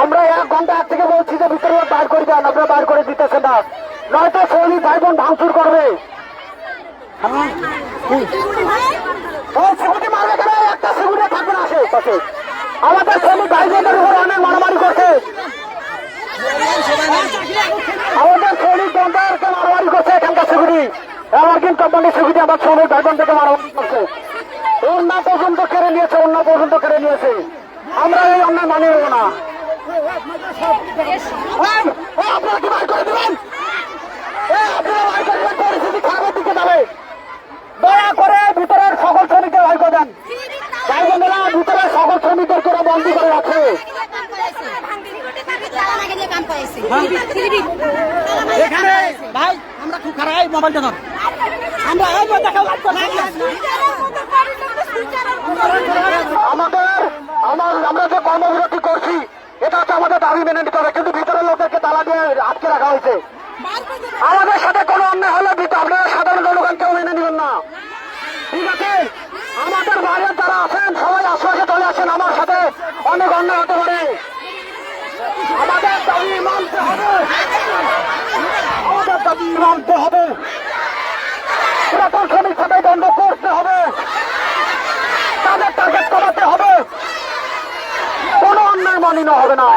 আমরা 1 ঘন্টা আগ থেকে বলছি যে ভিতরে বাইর করে দেন, আপনারা বাইর করে দিতেছেন না, নয়তো শ্রমিক ভাই বোন ভাঙচুর করবে। সিকিউরিটি মারবে কেন? একটা সিকিউরিটি থাকবে না আশেপাশে। আমাদের শ্রমিক ভাই বোনদের উপর অনেক মারামারি করছে, আমাদের শ্রমিক বন্ধুদেরকে মারামারি করছে এখানকার সিকিউরিটি। এমার্জিং কোম্পানির সিকিউরিটি আমার শ্রমিক ভাই বোনদেরকে মারামারি করছে, অন্য পর্যন্ত কেড়ে নিয়েছে, অন্য পর্যন্ত কেড়ে নিয়েছে। আমরা এই অন্যায় মানি নেব না। আপনারা কি বাইর করে দেবেন? আপনারা বাইর করে দেবেন, পরিস্থিতি খারাপের দিকে যাবে। দয়া করে ভিতরের সকল শ্রমিককে বাইর করে দেন। ভাই বোনেরা, ভিতরের সকল শ্রমিকদেরকে ওরা বন্দী করে রাখে। এখানে ভাই আমরা খুব খারাপ। এই মোবাইলটা ধর, আমরা আমরা যে কর্মবিরতি করছি এটা হচ্ছে আমাদের দাবি মেনে নিতে হবে, কিন্তু ভিতরের লোকদেরকে তালা দিয়ে আটকে রাখা হয়েছে। আমাদের সাথে কোনো অন্যায় হলে আপনারা সাধারণ জনগণ কেউ মেনে নেবেন না, ঠিক আছে? আমাদের বাইরের যারা আছেন সবাই আশ্বাসে চলে আসেন, আমার সাথে অনেক অন্যায় হতে পারে। আমাদের দাবি মানতে হবে, আমাদের দাবি মানতে হবে, পুরাতন শ্রমিক সাথে বন্ধ করতে হবে, তাদের টার্গেট কমাতে হবে, কোনো অন্যায় মানিয়ে হবে না।